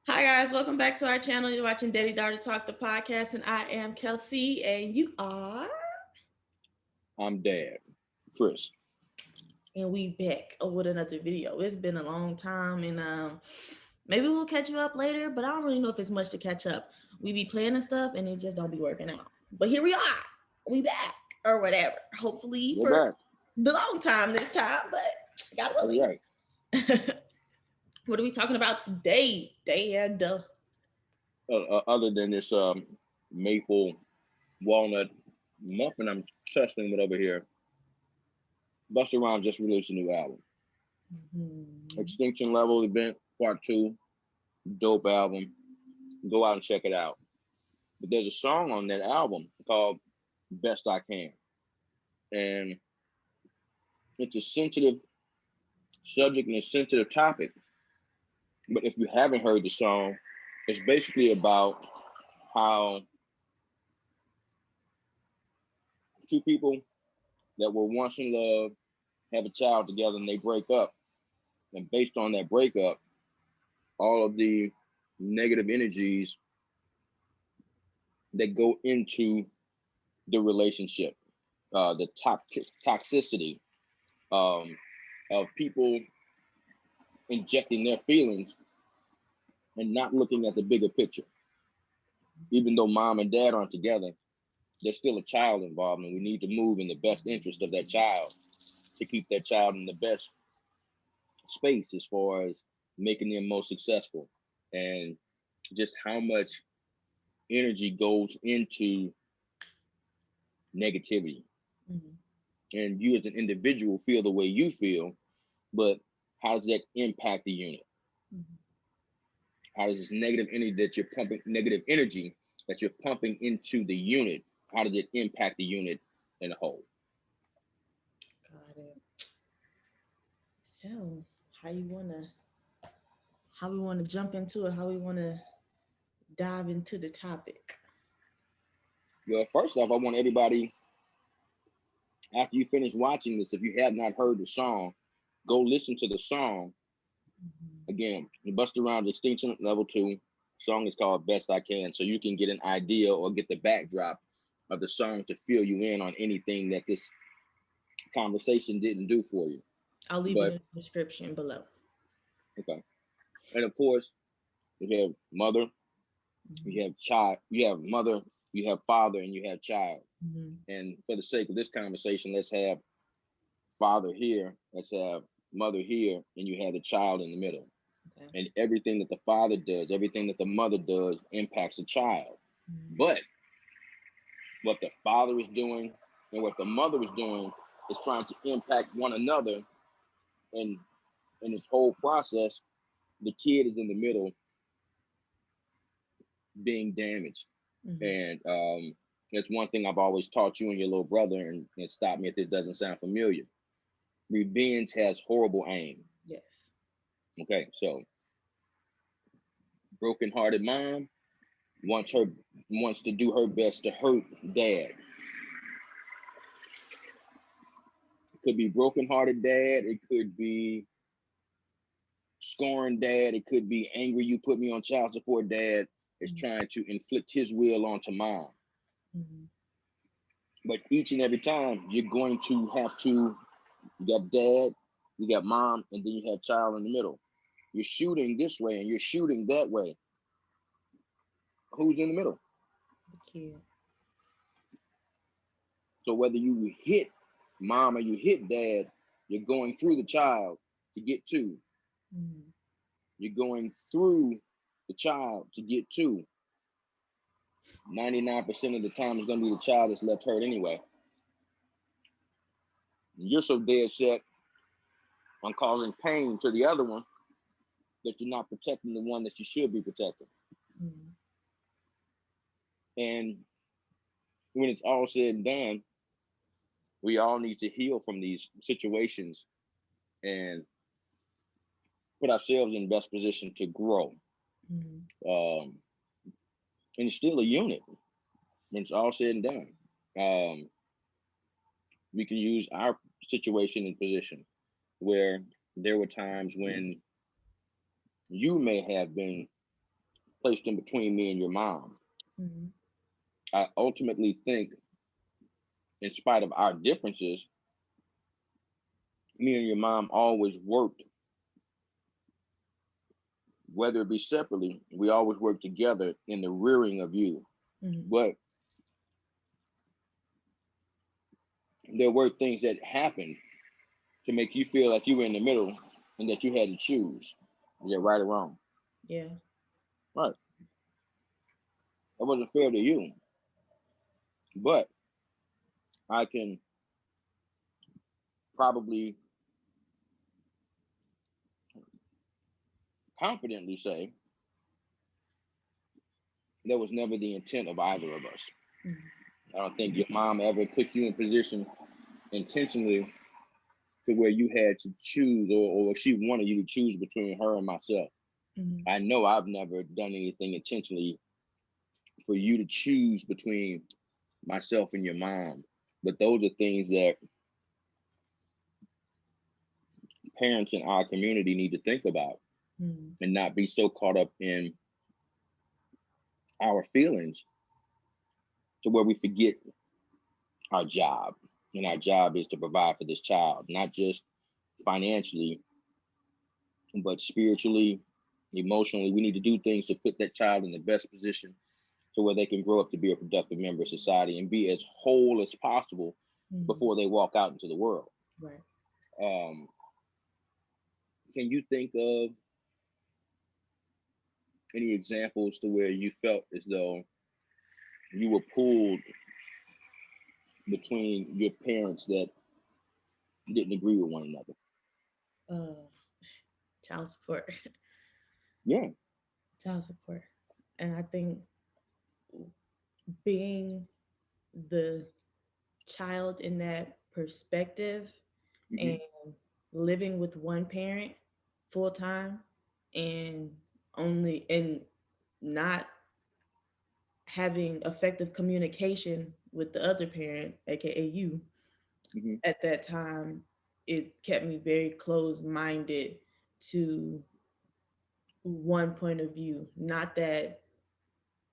Hi guys, welcome back to our channel. You're watching Daddy Daughter Talk, the podcast, and I am Kelsey, and you are, I'm Dad, Chris. and we back with another video. It's been a long time, and maybe we'll catch you up later, but I don't really know if it's much to catch up. We be planning stuff, and it just don't be working out. But here we are, we back or whatever. Hopefully We're for back. the long time this time, but gotta All believe. right. What are we talking about today, Dad? Other than this maple walnut muffin I'm testing with over here, Busta Rhymes just released a new album. Mhm. Extinction Level Event Part 2. Dope album. Go out and check it out. But there's a song on that album called Best I Can. And it's a sensitive subject and a sensitive topic. But if you haven't heard the song, it's basically about how two people that were once in love have a child together and they break up. And based on that breakup, all of the negative energies that go into the relationship, the toxicity um, of people injecting their feelings and not looking at the bigger picture. Even though mom and dad aren't together, there's still a child involved, and we need to move in the best interest of that child to keep that child in the best space as far as making them most successful. And just how much energy goes into negativity. Mhm. And you as an individual feel the way you feel, but how does that impact the unit? Mhm. How does this negative energy that you're pumping into the unit, how does it impact the unit in a whole? Got it. So, how you wanna how we wanna jump into it? How we wanna dive into the topic? Well, first off, I want everybody, after you finish watching this, if you have not heard the song, go listen to the song. Mhm. Again, Busta Rhymes Extinction Level 2. Song is called Best I Can, so you can get an idea or get the backdrop of the song to fill you in on anything that this conversation didn't do for you. I'll leave it But in the description below. okay. And of course, you have mother, Mhm. you have child, you have mother, you have father, and you have child. Mhm. And for the sake of this conversation, let's have father here, let's have mother here, and you have the child in the middle. Okay. And everything that the father does, everything that the mother does impacts the child. Mhm. But what the father is doing and what the mother is doing is trying to impact one another. And in this whole process, the kid is in the middle being damaged. Mhm. And it's one thing I've always taught you and your little brother, and stop me if this doesn't sound familiar. Revenge has horrible aim. Yes. Okay, so broken-hearted mom wants her wants to do her best to hurt dad. It could be broken-hearted dad. It could be scorned dad. It could be angry you put me on child support dad is Mhm. trying to inflict his will onto mom. Mhm. But each and every time you're going to have to, you got dad, you got mom, and then you have child in the middle. You're shooting this way and you're shooting that way. Who's in the middle? The kid. So whether you hit mom or you hit dad, you're going through the child to get to. Mhm. You're going through the child to get to. 99% of the time, it's going to be the child that's left hurt anyway. You're so dead set on causing pain to the other one that you're not protecting the one that you should be protecting. Mhm. And when it's all said and done, we all need to heal from these situations and put ourselves in the best position to grow. Mhm. Um, and it's still a unit when it's all said and done. Um, we can use our situation and position where there were times when you may have been placed in between me and your mom. Mhm. I ultimately think, in spite of our differences, me and your mom always worked, whether it be separately, we always worked together in the rearing of you. Mhm. But there were things that happened to make you feel like you were in the middle and that you had to choose. Is that right or wrong? Yeah. Right. That wasn't fair to you. But I can probably confidently say that was never the intent of either of us. Mhm. I don't think your mom ever put you in position intentionally to where you had to choose, or she wanted you to choose between her and myself. Mhm. I know I've never done anything intentionally for you to choose between myself and your mom. But those are things that parents in our community need to think about Mhm. and not be so caught up in our feelings to where we forget our job. And our job is to provide for this child, not just financially, but spiritually, emotionally. We need to do things to put that child in the best position to where they can grow up to be a productive member of society and be as whole as possible Mhm. before they walk out into the world. Right. Um, can you think of any examples to where you felt as though you were pulled between your parents that didn't agree with one another? Uh, child support. Yeah. Child support. And I think being the child in that perspective Hmm. and living with one parent full time and only and not having effective communication with the other parent, aka you, Hmm. at that time, it kept me very closed minded to one point of view. Not that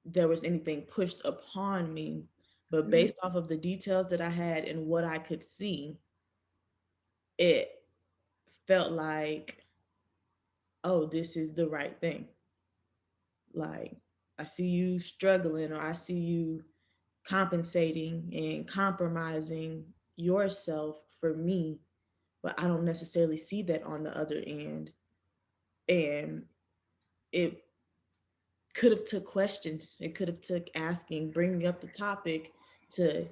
there was anything pushed upon me, but Hmm. based off of the details that I had and what I could see, it felt like, oh, this is the right thing. Like, I see you struggling, or I see you compensating and compromising yourself for me, but I don't necessarily see that on the other end. And it could have took questions. It could have took asking, bringing up the topic to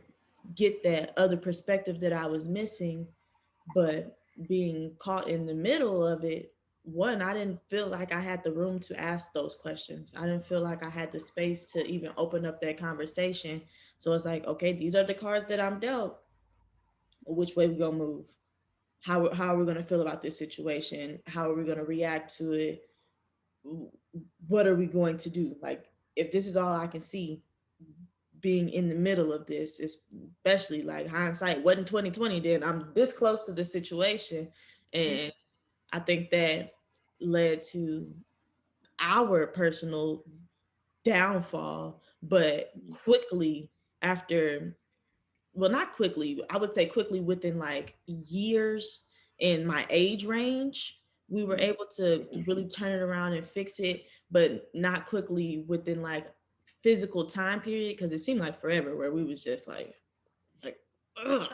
get that other perspective that I was missing. But being caught in the middle of it, one, I didn't feel like I had the room to ask those questions. I didn't feel like I had the space to even open up that conversation. So it's like, okay, these are the cards that I'm dealt. Which way we gonna move? How are we gonna feel about this situation? How are we gonna react to it? What are we going to do? Like, if this is all I can see, being in the middle of this, especially like hindsight wasn't 2020, then I'm this close to the situation. And I think that led to our personal downfall. But Hmm. quickly after, well, not quickly, I would say quickly within like years in my age range, we were Hmm. able to really turn it around and fix it, but not quickly within like physical time period, because it seemed like forever where we was just like, ugh,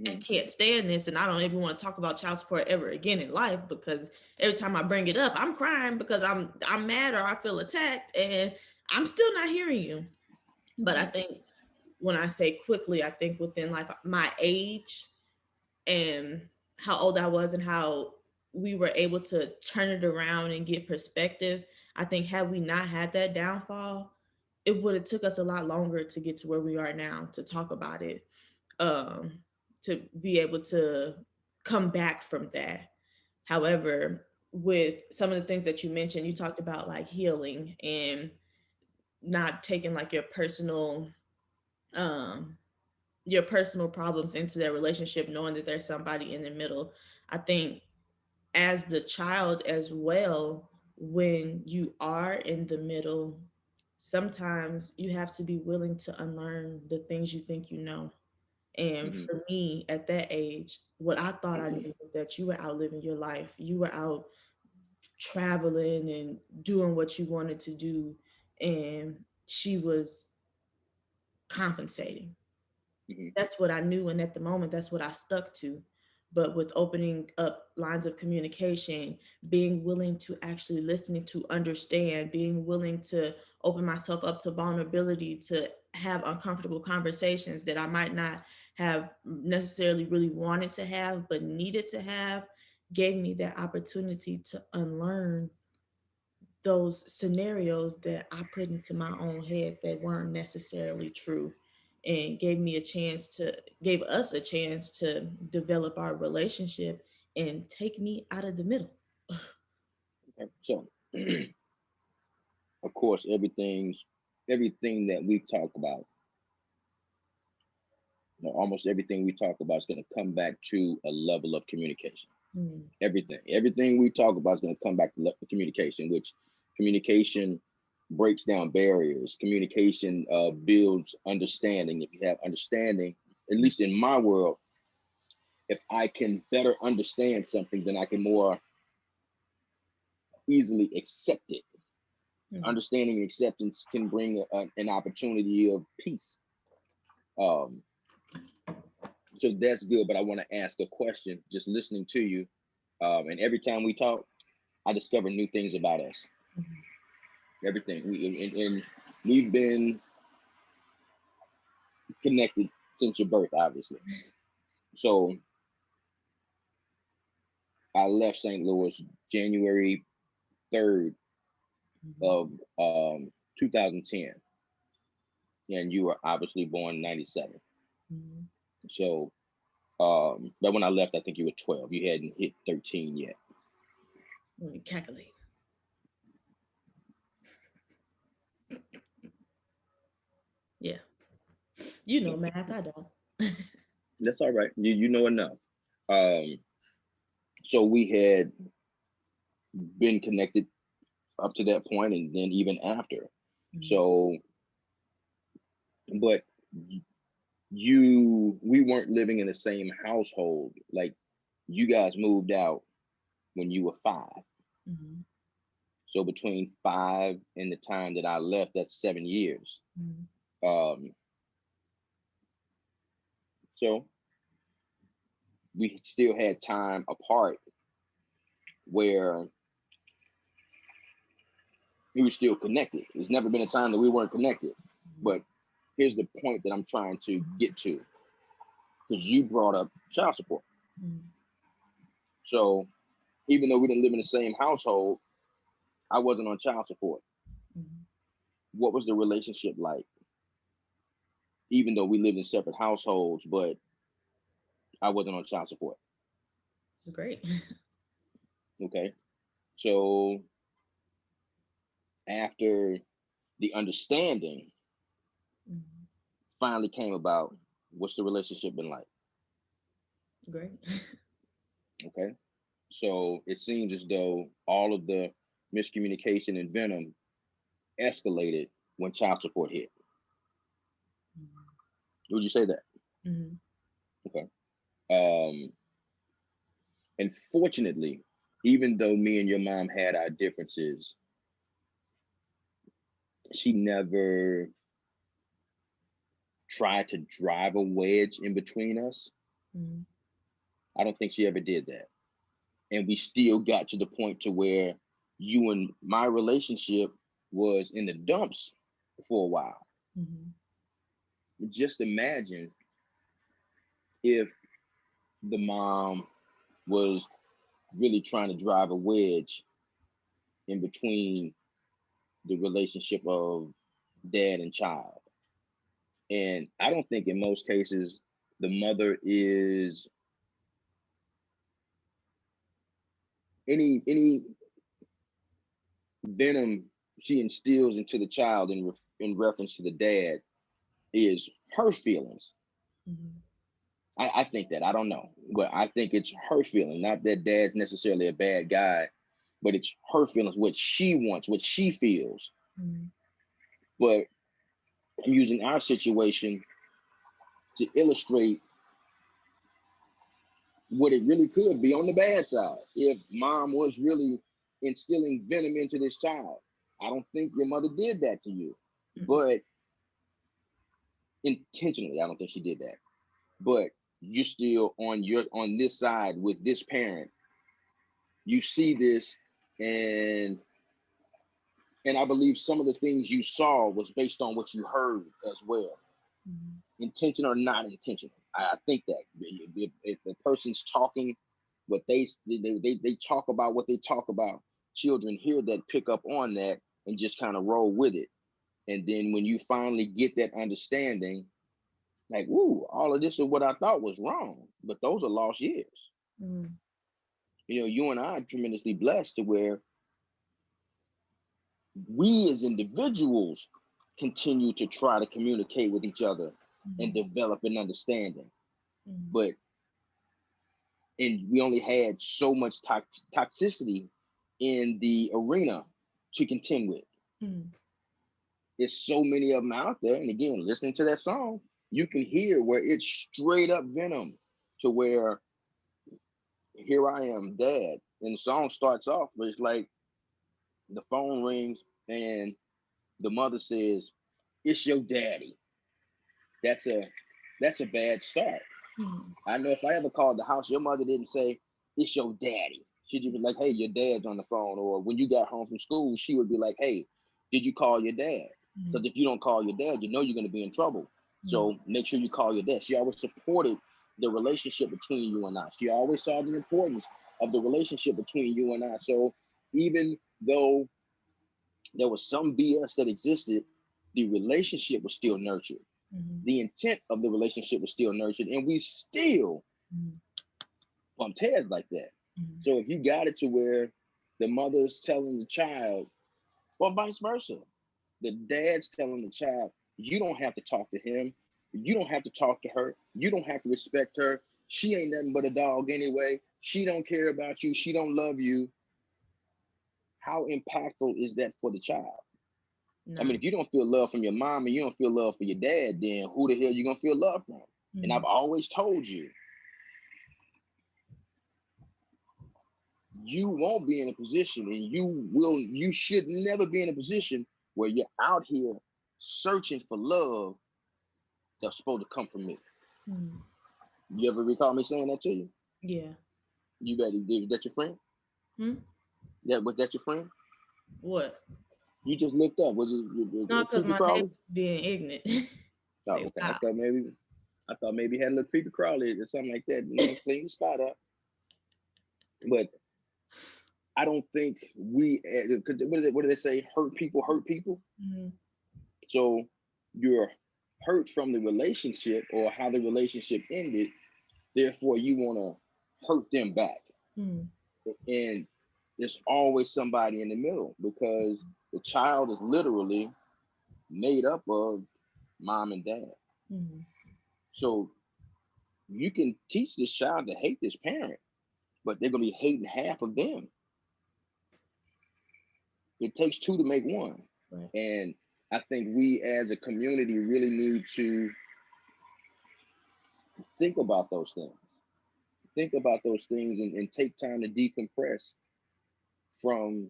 I Hmm. can't stand this, and I don't even want to talk about child support ever again in life, because every time I bring it up, I'm crying because I'm mad or I feel attacked, and I'm still not hearing you. But I Hmm. think when I say quickly, I think within like my age and how old I was and how we were able to turn it around and get perspective. I think had we not had that downfall, it would have took us a lot longer to get to where we are now to talk about it, um, to be able to come back from that. However, with some of the things that you mentioned, you talked about like healing and not taking like um your personal problems into their relationship, knowing that there's somebody in the middle. I think as the child as well, when you are in the middle, sometimes you have to be willing to unlearn the things you think you know. And Hmm. for me at that age, what I thought I knew was that you were out living your life. You were out traveling and doing what you wanted to do. And she was compensating. Hmm. That's what I knew. And at the moment, that's what I stuck to. But with opening up lines of communication, being willing to actually listening to understand, being willing to open myself up to vulnerability, to have uncomfortable conversations that I might not have necessarily really wanted to have, but needed to have, gave me that opportunity to unlearn those scenarios that I put into my own head that weren't necessarily true, and gave us a chance to develop our relationship and take me out of the middle. Okay. So, of course, everything that we've talked about, almost everything we talk about is going to come back to a level of communication. Mm, Everything we talk about is going to come back to communication, which communication breaks down barriers. Communication builds understanding. If you have understanding, at least in my world, if I can better understand something, then I can more easily accept it. mm, Understanding and acceptance can bring an opportunity of peace. Um, so that's good. But I want to ask a question. Just listening to you, and every time we talk, I discover new things about us. mm, Everything and we've been connected since your birth, obviously. So I left St. Louis January 3rd mm, of 2010, and you were obviously born in '97. mm. So, but when I left, I think you were 12. You hadn't hit 13 yet. Let me calculate. Yeah, you know math. I don't. That's all right. You know enough. Um, so we had been connected up to that point, and then even after. Mm, So, but we weren't living in the same household. Like you guys moved out when you were 5. mm, So between 5 and the time that I left, that's 7 years. mm, Um, so we still had time apart where we were still connected. There's never been a time that we weren't connected. mm, But here's the point that I'm trying to get to, because you brought up child support. mm, So even though we didn't live in the same household, I wasn't on child support. mm. What was the relationship like? Even though we lived in separate households, but I wasn't on child support. It's great. Okay. So after the understanding Mm, finally came about, what's the relationship been like? great. Okay. So it seems as though all of the miscommunication and venom escalated when child support hit. Mm, Would you say that? mm, Okay. Um, and fortunately, even though me and your mom had our differences, she never tried to drive a wedge in between us. mm, I don't think she ever did that. And we still got to the point to where you and my relationship was in the dumps for a while. mm, Just imagine if the mom was really trying to drive a wedge in between the relationship of dad and child. And I don't think in most cases the mother is any venom she instills into the child in reference to the dad is her feelings. mm, I think that I don't know, but I think it's her feeling. Not that dad's necessarily a bad guy, but it's her feelings, what she wants, what she feels. Mm-hmm. But I'm using our situation to illustrate what it really could be on the bad side. If mom was really instilling venom into this child, I don't think your mother did that to you, but intentionally, I don't think she did that. But you're still on this side with this parent. You see this, and and I believe some of the things you saw was based on what you heard as well, Mm-hmm. intentional or not intentional. I think that if a person's talking, what they talk about what they talk about, children hear that, pick up on that, and just kind of roll with it. And then when you finally get that understanding, like, ooh, all of this is what I thought was wrong, but those are lost years. Mm-hmm. You know, you and I are tremendously blessed to where we as individuals continue to try to communicate with each other and Mm-hmm. develop an understanding. Mm-hmm. But and we only had so much toxicity in the arena to contend with. Mm-hmm. There's so many of them out there, and again, listening to that song, you can hear where it's straight up venom to where here I am, dad, and the song starts off, but it's like the phone rings and the mother says, "It's your daddy." That's a bad start. Mm-hmm. I know if I ever called the house, your mother didn't say, "It's your daddy." She'd just be like, "Hey, your dad's on the phone." Or when you got home from school, she would be like, "Hey, did you call your dad?" Because if you don't call your dad, you know you're going to be in trouble. Mm-hmm. So make sure you call your dad. She always supported the relationship between you and I. She always saw the importance of the relationship between you and I. So even though there was some BS that existed, the relationship was still nurtured. Mm-hmm. The intent of the relationship was still nurtured, and we still Mm-hmm. bumped heads like that. So if you got it to where the mother's telling the child, or vice versa, the dad's telling the child, you don't have to talk to him, you don't have to talk to her, you don't have to respect her. She ain't nothing but a dog anyway. She don't care about you. She don't love you. How impactful is that for the child? I mean, None. if you don't feel love from your mom and you don't feel love for your dad, then who the hell you gonna feel love from? And Mm-hmm. I've always told you, you won't be in a position, and you should never be in a position where you're out here searching for love that's supposed to come from me. Mm-hmm. You ever recall me saying that to you? Yeah. You better did that your friend? Hmm? Was that your friend? What? You just looked up. Was it a Not because creepy my neighbor's crawly? being ignorant. Oh, They okay. loud. I thought maybe had a little creepy crawly or something like that. You know, clean the spot up. But I don't think because what do they say? Hurt people hurt people. Mm-hmm. So you're hurt from the relationship or how the relationship ended. Therefore, you want to hurt them back. Mm-hmm. And there's always somebody in the middle because the child is literally made up of mom and dad. Mm-hmm. So you can teach this child to hate this parent, but they're going to be hating half of them. It takes two to make one. Right. And I think we as a community really need to think about those things. Think about those things and take time to decompress from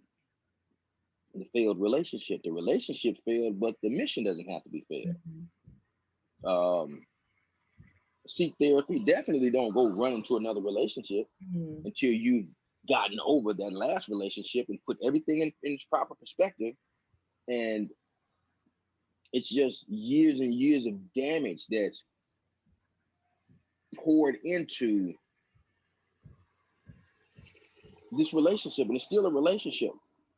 the failed relationship. The relationship failed, but the mission doesn't have to be failed. Mm-hmm. Um, Seek therapy. Definitely don't go run into another relationship Mm-hmm. until you've gotten over that last relationship and put everything in its proper perspective. And it's just years and years of damage that's poured into this relationship, and it's still a relationship.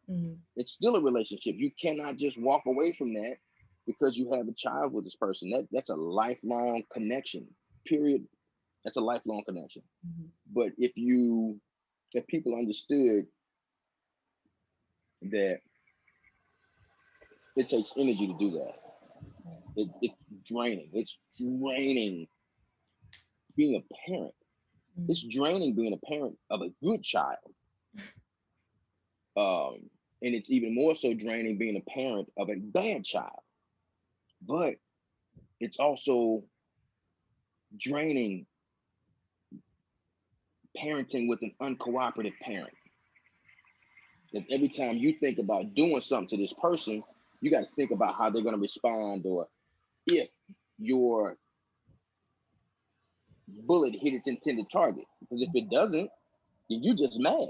Mm-hmm. It's still a relationship. You cannot just walk away from that because you have a child with this person. That's a lifelong connection. Period. That's a lifelong connection. Mm-hmm. But if people understood that it takes energy to do that, it's draining. It's draining being a parent. Mm-hmm. It's draining being a parent of a good child. Um, and it's even more so draining being a parent of a bad child. But it's also draining parenting with an uncooperative parent. That every time you think about doing something to this person, you got to think about how they're going to respond, or if your bullet hit its intended target. Because if it doesn't, then you just mad.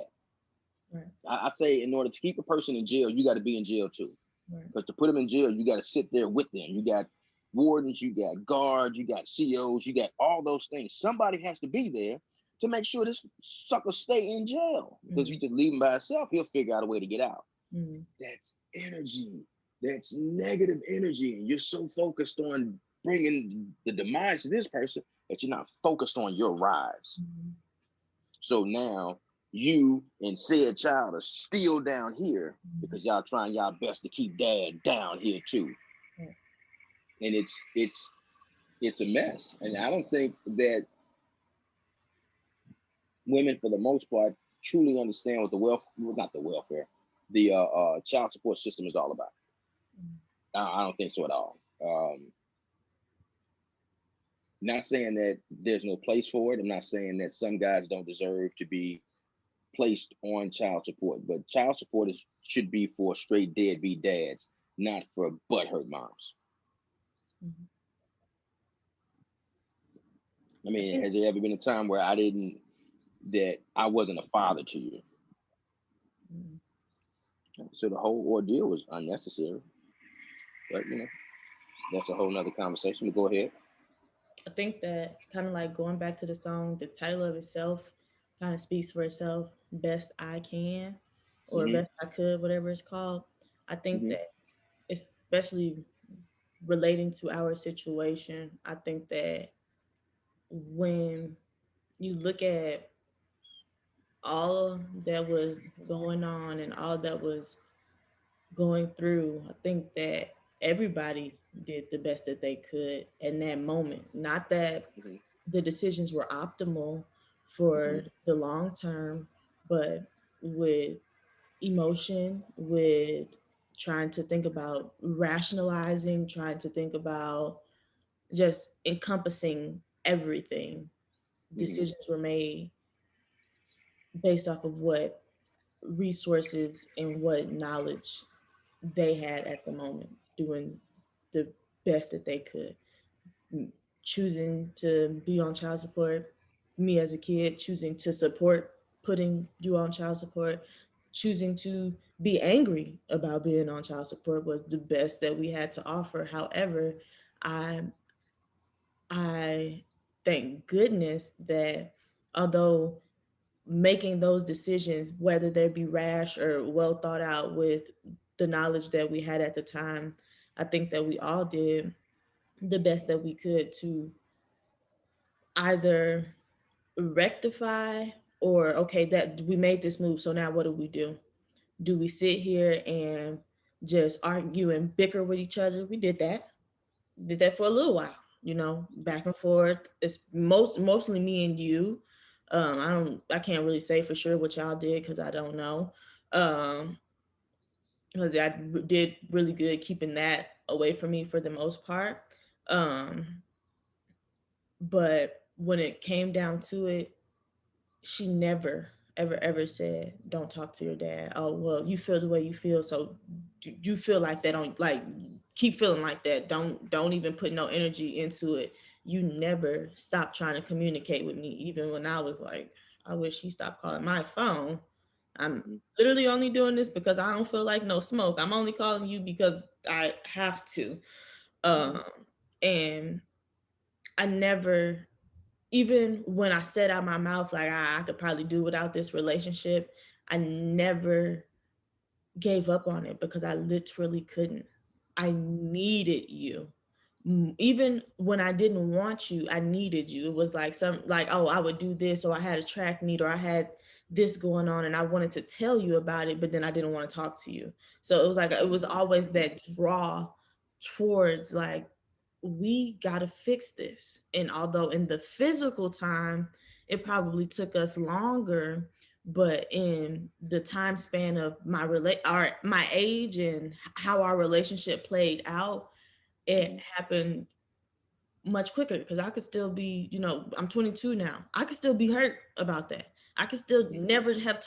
Right. I say in order to keep a person in jail, you got to be in jail too. Right. Because to put them in jail, you got to sit there with them. You got wardens, you got guards, you got COs, you got all those things. Somebody has to be there to make sure this sucker stay in jail. Because Mm-hmm. you just leave him by himself, he'll figure out a way to get out. Mm-hmm. That's energy. That's negative energy. And you're so focused on bringing the demise to this person that you're not focused on your rise. Mm-hmm. So now you and said child are still down here because y'all trying y'all best to keep dad down here too. Right. And it's a mess. And I don't think that women, for the most part, truly understand what the well, not the welfare, the child support system is all about. I don't think so at all. Not saying that there's no place for it. I'm not saying that some guys don't deserve to be placed on child support, but child support should be for straight deadbeat dads, not for butthurt moms. Mm-hmm. I I mean, think has there ever been a time where I wasn't a father to you? mm, So the whole ordeal was unnecessary. But that's a whole nother conversation. But go ahead. I think that kind of like going back to the song, the title of itself kind of speaks for itself. Best I can, or Hmm. best I could, whatever it's called. I think Hmm. that especially relating to our situation, I think that when you look at all that was going on and all that was going through, I think that everybody did the best that they could in that moment. Not that Hmm. the decisions were optimal Hmm. for the long term, but with emotion, with trying to think about rationalizing, trying to think about just encompassing everything, Hmm. decisions were made based off of what resources and what knowledge they had at the moment, doing the best that they could. Choosing to be on child support, me as a kid choosing to support putting you on child support, choosing to be angry about being on child support was the best that we had to offer. However, I I thank goodness that although making those decisions, whether they be rash or well thought out with the knowledge that we had at the time, I think that we all did the best that we could to either rectify or okay, that we made this move, so now what do we do? Do we sit here and just argue and bicker with each other? We did that for a little while, back and forth. It's mostly me and you. I can't really say for sure what y'all did because I don't know. um because did really good keeping that away from me for the most part. um but when it came down to it, she never ever said don't talk to your dad. Oh well, you feel the way you feel, so you feel like that, on like keep feeling like that, don't even put no energy into it. You never stopped trying to communicate with me, even when I was like, I wish he stopped calling my phone. I'm Hmm. literally only doing this because I don't feel like no smoke. I'm only calling you because I have to. Hmm. um and I never, even when I said out my mouth, like I could probably do without this relationship, I never gave up on it because I literally couldn't. I needed you. Even when I didn't want you, I needed you. It was like oh, I would do this, or I had a track meet, or I had this going on, and I wanted to tell you about it, but then I didn't want to talk to you. So it was like, it was always that draw towards like, we got to fix this. And although in the physical time, it probably took us longer, but in the time span of my age and how our relationship played out, it Mm-hmm. happened much quicker because I could still be, I'm 22 now. I could still be hurt about that. I could still Mm-hmm. never have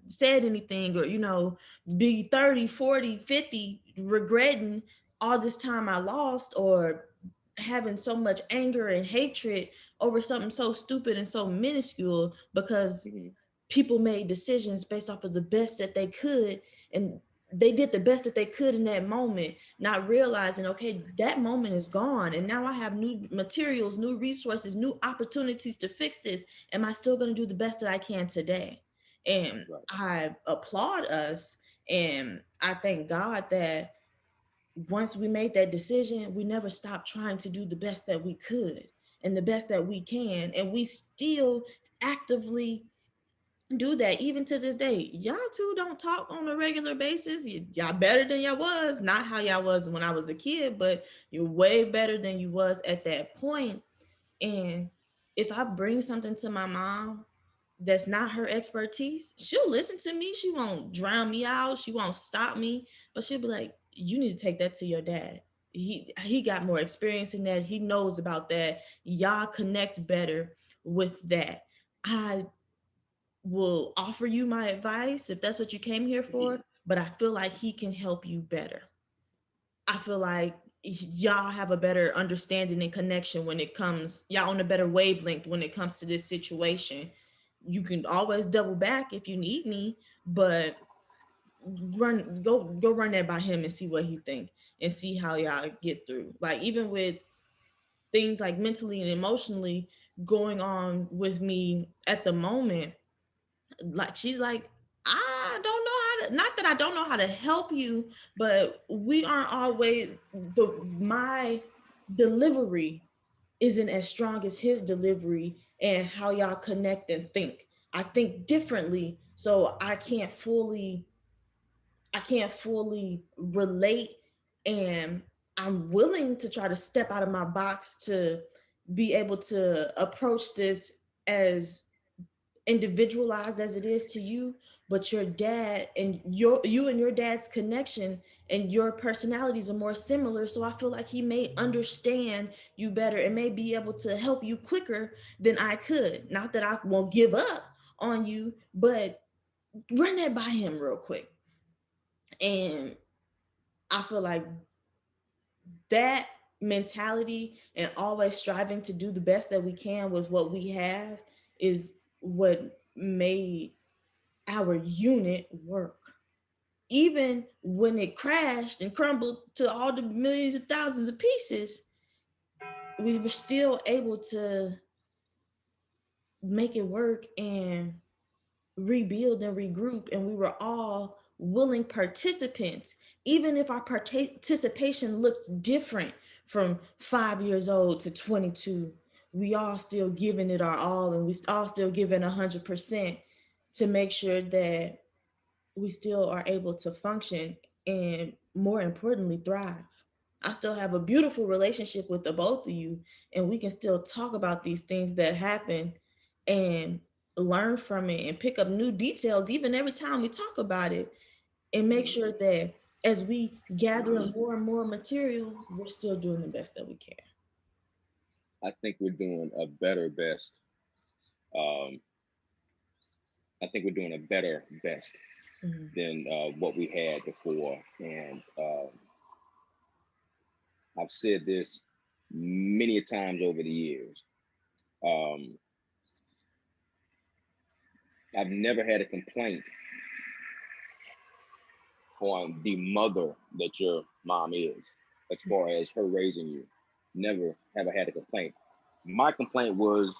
said anything, or, be 30, 40, 50, regretting all this time I lost, or having so much anger and hatred over something so stupid and so minuscule because Mm-hmm. people made decisions based off of the best that they could, and they did the best that they could in that moment, not realizing, okay, that moment is gone and now I have new materials, new resources, new opportunities to fix this. Am I still going to do the best that I can today? And Right. I applaud us, and I thank God that once we made that decision, we never stopped trying to do the best that we could and the best that we can, and we still actively do that even to this day. Y'all two don't talk on a regular basis. Y'all better than y'all was. Not how y'all was when I was a kid, but you're way better than you was at that point. And if I bring something to my mom that's not her expertise, she'll listen to me. She won't drown me out. She won't stop me, but she'll be like, "You need to take that to your dad. He got more experience in that. He knows about that. Y'all connect better with that." I will offer you my advice if that's what you came here for, but I feel like he can help you better. I feel like y'all have a better understanding and connection when it comes, y'all on a better wavelength when it comes to this situation. You can always double back if you need me, but go run that by him and see what he think and see how y'all get through. Like even with things like mentally and emotionally going on with me at the moment, like she's like, I don't know how to, not that I don't know how to help you, but we aren't always, my delivery isn't as strong as his delivery, and how y'all connect and think. I think differently, so I can't fully relate, and I'm willing to try to step out of my box to be able to approach this as individualized as it is to you. But your dad and you and your dad's connection and your personalities are more similar, so I feel like he may understand you better and may be able to help you quicker than I could. Not that I won't give up on you, but run that by him real quick. And I feel like that mentality and always striving to do the best that we can with what we have is what made our unit work. Even when it crashed and crumbled to all the millions of thousands of pieces, we were still able to make it work and rebuild and regroup. And we were all willing participants, even if our participation looked different from 5 years old to 22. We all still giving it our all, and we all still giving 100% to make sure that we still are able to function and, more importantly, thrive. I still have a beautiful relationship with the both of you, and we can still talk about these things that happen and learn from it and pick up new details even every time we talk about it, and make Mm-hmm. sure that as we gather more and more material, we're still doing the best that we can. I think we're doing a better best. Um, I think we're doing a better best Mhm. than what we had before. And I've said this many times over the years. Um, I've never had a complaint on the mother that your mom is, as far as her raising you. Never have I had a complaint. My complaint was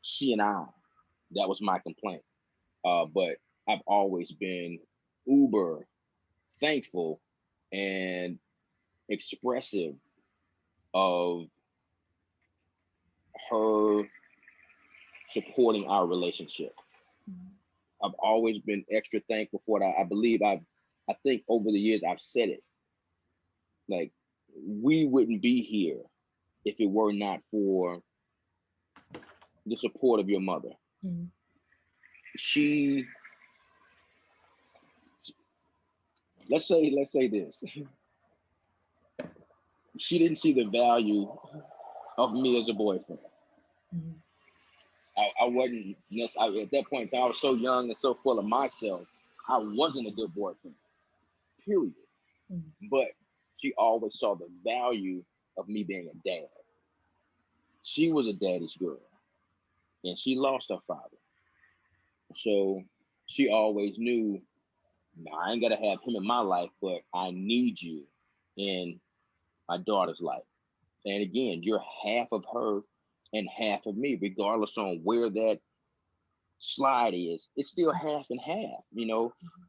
she and I. That was my complaint. But I've always been uber thankful and expressive of her supporting our relationship. I've always been extra thankful for it. I believe I think over the years I've said it. Like, we wouldn't be here if it were not for the support of your mother. Mhm. she, let's say this, she didn't see the value of me as a boyfriend. Mhm. I wasn't at that point. I was so young and so full of myself. I wasn't a good boyfriend. Period. Mhm. But she always saw the value of me being a dad. She was a daddy's girl, and she lost her father. So she always knew, "Nah, I ain't gotta have him in my life, but I need you in my daughter's life." And again, you're half of her and half of me, regardless on where that slide is. It's still half and half.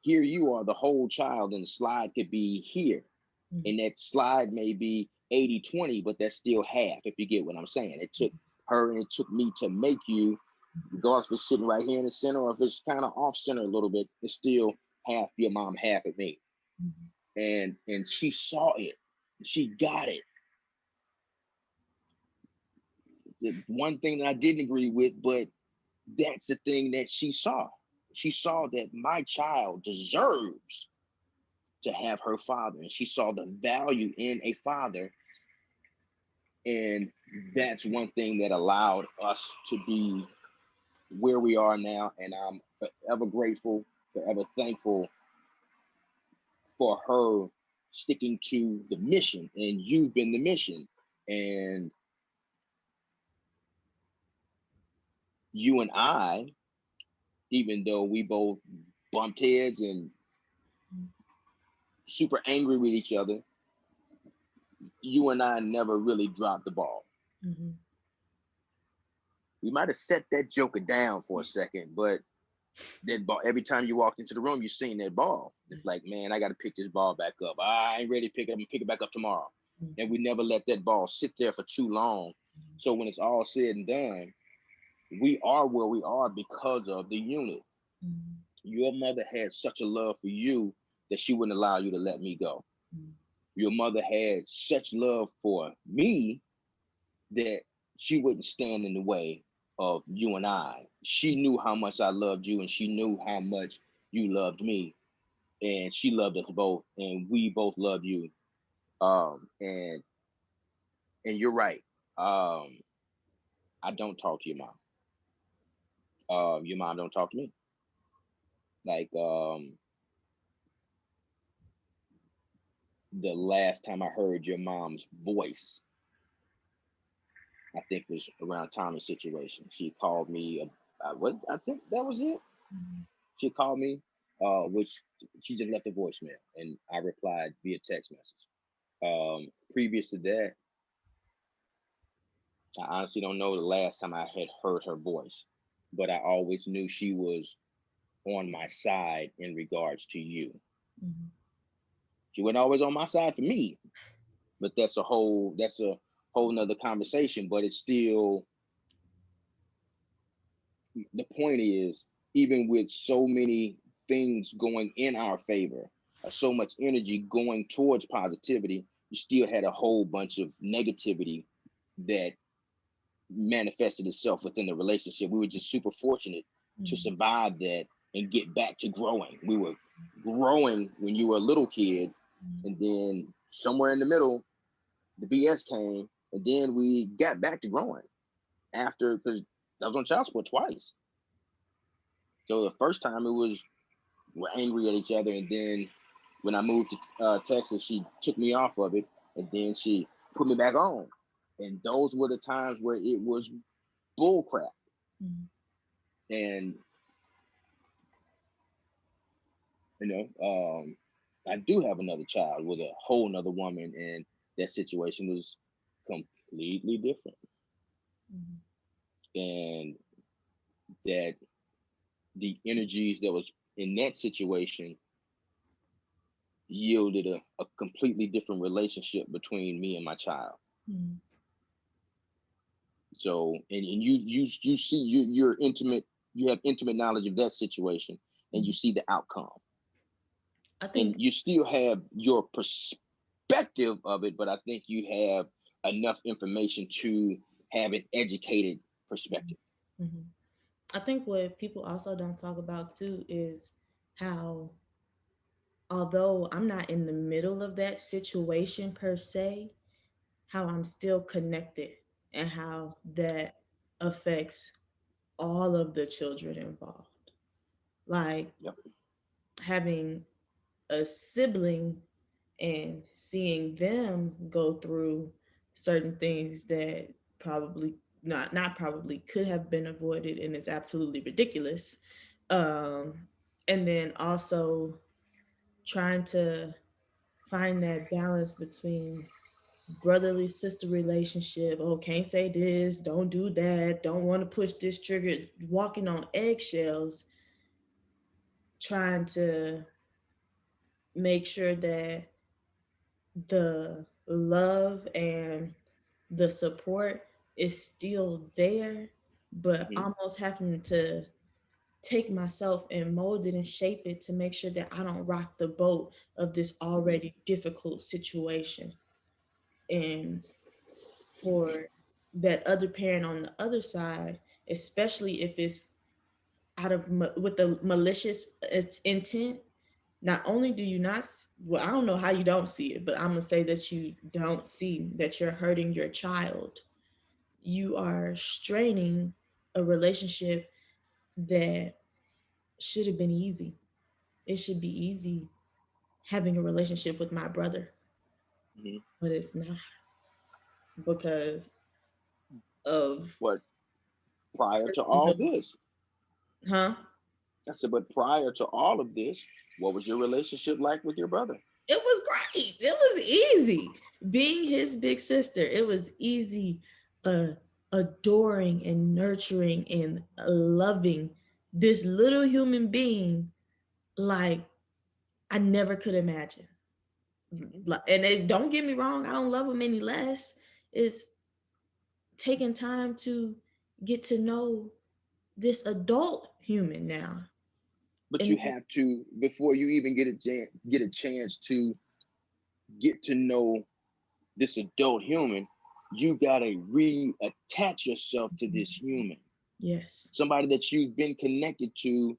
Here you are, the whole child, and the slide could be here. Mhm. And that slide may be 80-20, but that's still half, if you get what I'm saying. It took her and it took me to make you, regardless if it's sitting right here in the center or if it's kind of off center a little bit, it's still half your mom, half of me. Mhm. And she saw it. She got it. The one thing that I didn't agree with, but that's the thing that she saw. She saw that my child deserves to have her father, and she saw the value in a father. And that's one thing that allowed us to be where we are now. And I'm forever grateful, forever thankful for her sticking to the mission. And you've been the mission. And you and I, even though we both bumped heads and super angry with each other, you and I never really dropped the ball. Mhm. We might have set that joker down for a second, but that ball, every time you walked into the room, you seen that ball. It's like, man, I got to pick this ball back up. I ain't ready to pick it up. I'm gonna pick it back up tomorrow. Mhm. And we never let that ball sit there for too long. So when it's all said and done, we are where we are because of the unit. Mhm. Your mother had such a love for you that she wouldn't allow you to let me go. Your mother had such love for me that she wouldn't stand in the way of you and I. She knew how much I loved you, and she knew how much you loved me, and she loved us both, and we both love you. And you're right. Um, I don't talk to your mom. Your mom don't talk to me. Like the last time I heard your mom's voice, I think was around Tommy's situation. She called me. What I think that was it. Mhm. She called me, which she just left a voicemail, and I replied via text message. Previous to that, I honestly don't know the last time I had heard her voice, but I always knew she was on my side in regards to you. Mhm. She wasn't always on my side for me, but that's a whole nother conversation. But it's still, the point is, even with so many things going in our favor, so much energy going towards positivity, you still had a whole bunch of negativity that manifested itself within the relationship. We were just super fortunate to Mhm. survive that and get back to growing. We were growing when you were a little kid, Mhm. and then somewhere in the middle, the BS came, and then we got back to growing after, because I was on child support twice. So the first time it was, we're angry at each other, and then when I moved to Texas, she took me off of it, and then she put me back on. And those were the times where it was bull crap. Mhm. And you I do have another child with a whole nother woman, and that situation was completely different. Mhm. And that the energies that was in that situation yielded a completely different relationship between me and my child. Mhm. So, and you see, you're intimate, you have intimate knowledge of that situation, and you Mhm. see the outcome, I and think. you still have your perspective of it, but I think you have enough information to have an educated perspective. Mhm. I think what people also don't talk about too is how, although I'm not in the middle of that situation per se, how I'm still connected and how that affects all of the children involved. Like Yep. having a sibling and seeing them go through certain things that probably not probably could have been avoided and is absolutely ridiculous. Um, and then also trying to find that balance between brotherly sister relationship. Oh, can't say this, don't do that, don't want to push this trigger, walking on eggshells, trying to make sure that the love and the support is still there, but Hmm. almost having to take myself and mold it and shape it to make sure that I don't rock the boat of this Hmm. already difficult situation. And for that other parent on the other side, especially if it's with the malicious intent, not only do you not, well, I don't know how you don't see it, but I'm gonna say that you don't see that you're hurting your child. You are straining a relationship that should have been easy. It should be easy having a relationship with my brother, Hmm. but it's not because of But prior to all personal, this, huh? I said, but prior to all of this, what was your relationship like with your brother? It was great. It was easy. Being his big sister, it was easy, uh, adoring and nurturing and loving this little human being like I never could imagine. Hmm. And don't get me wrong, I don't love him any less. It's taking time to get to know this adult human now. But you And have to, before you even get a chance to get to know this adult human, you gotta reattach yourself to this human, yes. somebody that you've been connected to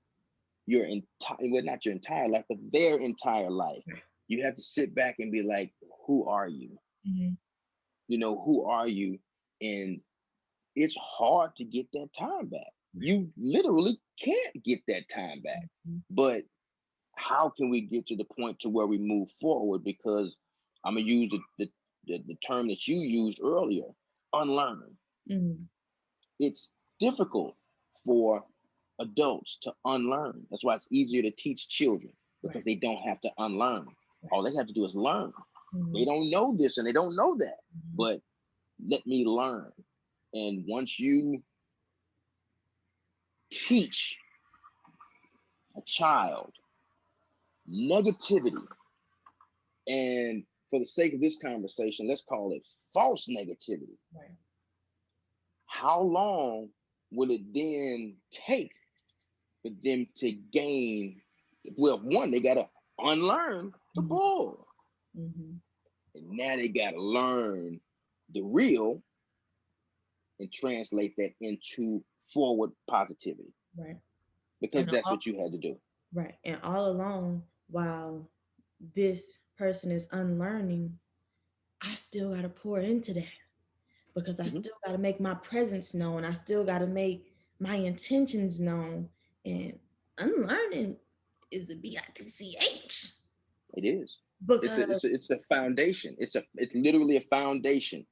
your entire, well, not your entire life, but their entire life. You have to sit back and be like, who are you? Mhm. Who are you? And it's hard to get that time back. You literally can't get that time back. Mhm. But how can we get to the point to where we move forward? Because I'm gonna use the term that you used earlier, unlearn. Mhm. It's difficult for adults to unlearn. That's why it's easier to teach children because Right. they don't have to unlearn. Right. All they have to do is learn. They Mhm. don't know this and they don't know that, Mhm. but let me learn. And once you teach a child negativity, and for the sake of this conversation, let's call it false negativity, Right. how long will it then take for them to gain? Well, one, they got to unlearn the Mhm. bull, Mhm. and now they got to learn the real and translate that into forward positivity Right. because And that's all, what you had to do. right. And all along, while this person is unlearning, I still got to pour into that because I Hmm. still got to make my presence known. I still got to make my intentions known. And unlearning is a bitch It is. because It's a foundation. It's literally a foundation.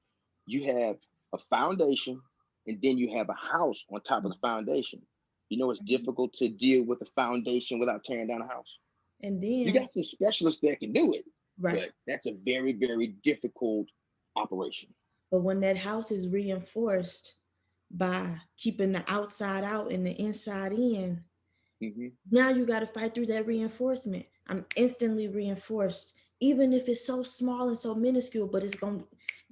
You have a foundation, and then you have a house on top of the foundation. It's difficult to deal with a foundation without tearing down a house. and You then got some specialists that can do it, right. but that's a very, very difficult operation. But when that house is reinforced by keeping the outside out and the inside in, Hmm. now you got to fight through that reinforcement. I'm instantly reinforced, even if it's so small and so minuscule, but it's going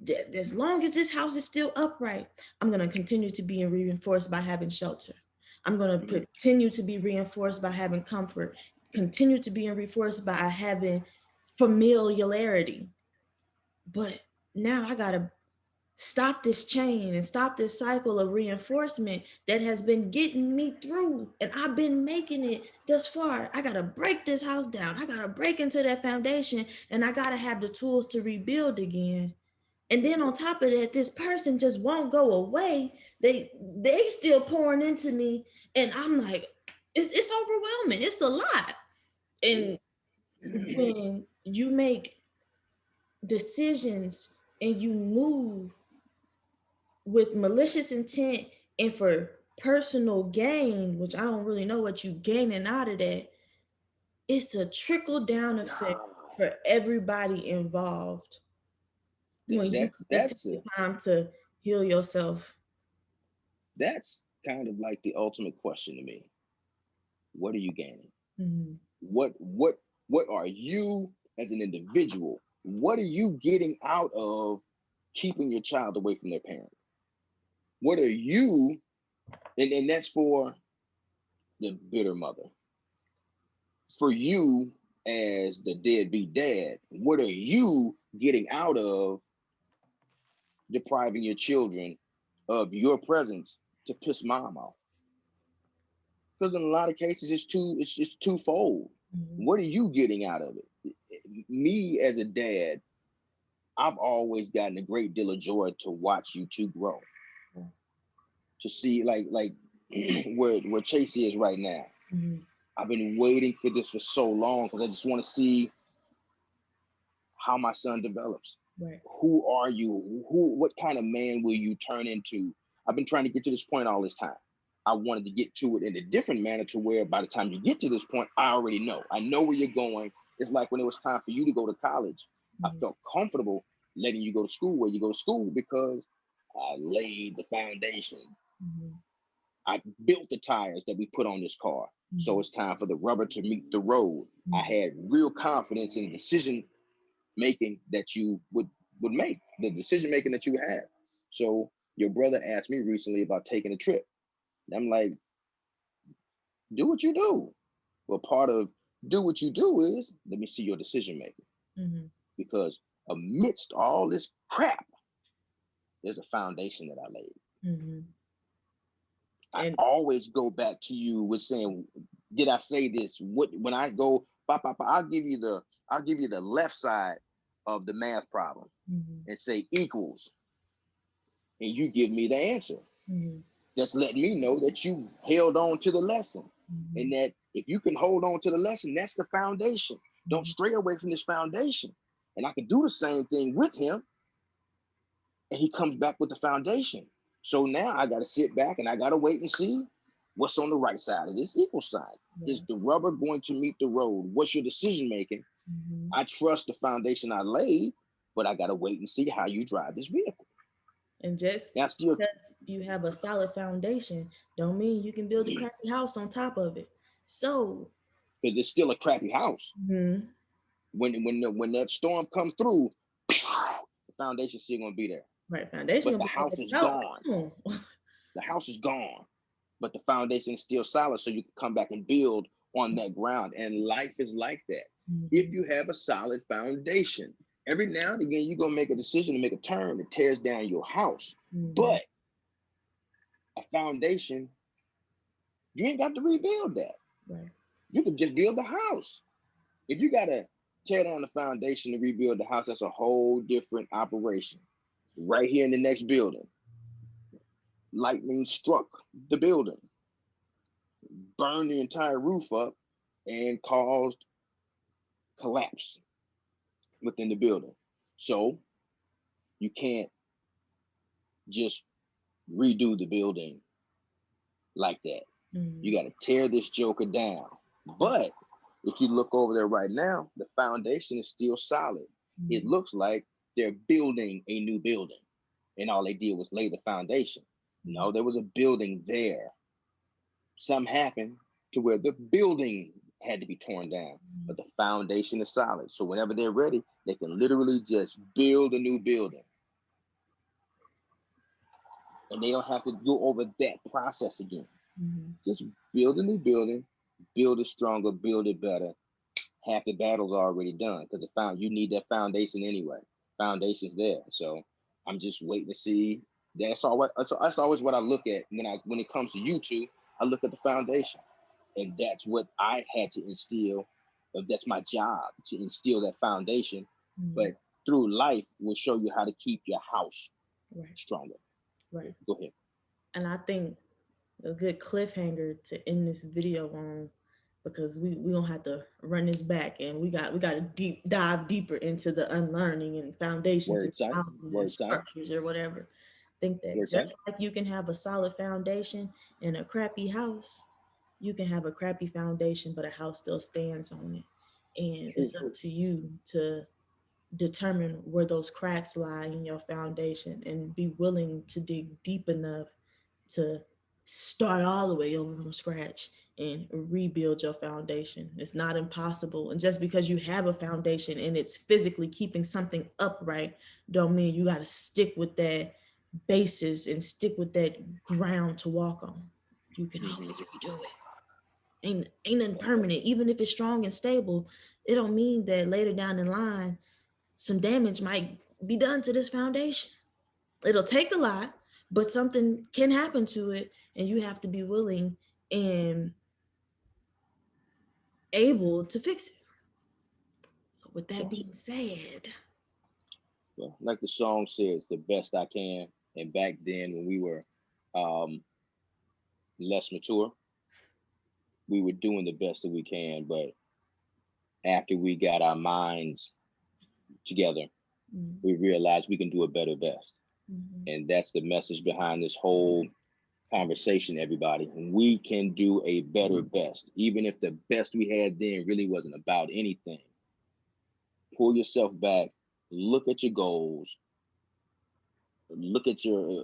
to, as long as this house is still upright, I'm going to continue to be reinforced by having shelter. I'm going to Hmm. continue to be reinforced by having comfort, continue to be reinforced by having familiarity. But now I got to stop this chain and stop this cycle of reinforcement that has been getting me through, and I've been making it thus far. I gotta break this house down. I gotta break into that foundation, and I gotta have the tools to rebuild again. And then on top of that, this person just won't go away. They still pouring into me, and I'm like, it's overwhelming. It's a lot. And when you make decisions and you move with malicious intent and for personal gain, which I don't really know what you gaining out of that, it's a trickle down effect for everybody involved when you That's just take the time to heal yourself. that's kind of like the ultimate question to me. What are you gaining? Mhm. What are you as an individual? What are you getting out of keeping your child away from their parent? What are you, and that's for the bitter mother. For you as the deadbeat dad, what are you getting out of depriving your children of your presence to piss mom off? Because in a lot of cases, it's just twofold. Mhm. What are you getting out of it? Me as a dad, I've always gotten a great deal of joy to watch you two grow, to see like where Chase is right now. Mhm. I've been waiting for this for so long because I just want to see how my son develops. Right. Who are you? What kind of man will you turn into? I've been trying to get to this point all this time. I wanted to get to it in a different manner to where by the time you get to this point, I already know. I know where you're going. It's like when it was time for you to go to college, I Mhm. felt comfortable letting you go to school where you go to school because I laid the foundation. Mhm. I built the tires that we put on this car. So Mhm. it's time for the rubber to meet the road. I Mhm. had real confidence in the decision making that you would make, the decision making that you have. So your brother asked me recently about taking a trip. And I'm like, do what you do. Well, part of do what you do is let me see your decision making. Mhm. Because amidst all this crap, there's a foundation that I laid. Mhm. I And always go back to you with saying, did I say this? What when I go, I'll give you the left side of the math problem mhm. and say equals, and you give me the answer. Mhm. That's letting me know that you held on to the lesson. And Mhm. that if you can hold on to the lesson, that's the foundation. Don't Mhm. stray away from this foundation. And I can do the same thing with him, and he comes back with the foundation. So now I got to sit back and I got to wait and see what's on the right side of this equal sign. Is Yeah. the rubber going to meet the road? What's your decision making? Mhm. I trust the foundation I laid, but I got to wait and see how you drive this vehicle. And just That's still because you have a solid foundation, don't mean you can build a because crappy house on top of it. So, it's still a crappy house. mhm. When that storm comes through, the foundation's still gonna be there. Right, foundation But gonna the be like house is the house. gone. Come on. The house is gone. But the foundation is still solid, so you can come back and build on that ground. And life is like that. If Mhm. you have a solid foundation, every now and again you're gonna make a decision to make a turn that tears down your house. Mhm. But a foundation, you ain't got to rebuild that. Right. You can just build the house. If you gotta tear down the foundation to rebuild the house, that's a whole different operation. Right here in the next building, lightning struck the building, burned the entire roof up, and caused collapse within the building. So you can't just redo the building like that. You Mhm. got to tear this joker down. But if you look over there right now, the foundation is still solid. It Mhm. looks like they're building a new building, and all they did was lay the foundation. No, Mhm. there was a building there. Something happened to where the building had to be torn down, but Mhm. the foundation is solid. So whenever they're ready, they can literally just build a new building, and they don't have to go over that process again. Mhm. Just build a new building, build it stronger, build it better. Half the battle's already done because you need that foundation anyway. Foundation's there. So I'm just waiting to see. That's always what I look at when it comes to you two. I look at the foundation, and that's what I had to instill. That's my job to instill that foundation. Mm, But through life, will show you how to keep your house right, stronger. right. Go ahead. And I think a good cliffhanger to end this video on, because we don't have to run this back, and we got to deep dive deeper into the unlearning and foundations and Word son. houses and Word son. structures or whatever. Think that Word son. just like you can have a solid foundation in a crappy house, you can have a crappy foundation but a house still stands on it. And True. it's up to you to determine where those cracks lie in your foundation and be willing to dig deep enough to start all the way over from scratch and rebuild your foundation. It's not impossible. And just because you have a foundation and it's physically keeping something upright, don't mean you got to stick with that basis and stick with that ground to walk on. You can Mm-hmm. always redo it. Ain't nothing permanent. Even if it's strong and stable, it don't mean that later down the line some damage might be done to this foundation. It'll take a lot, but something can happen to it, and you have to be willing and able to fix it. So, with that Awesome. being said, Well, like the song says, the best I can. And back then, when we were um, less mature, we were doing the best that we can. But after we got our minds together, mm-hmm, we realized we can do a better best. mm-hmm, And that's the message behind this whole conversation, everybody. We can do a better best. Even if the best we had then really wasn't about anything, pull yourself back, look at your goals, look at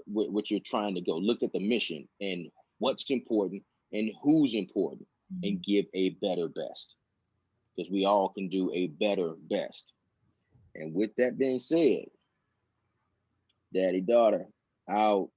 what you're trying to go, look at the mission and what's important and who's important, mm-hmm. and give a better best, because we all can do a better best. And with that being said, daddy daughter out.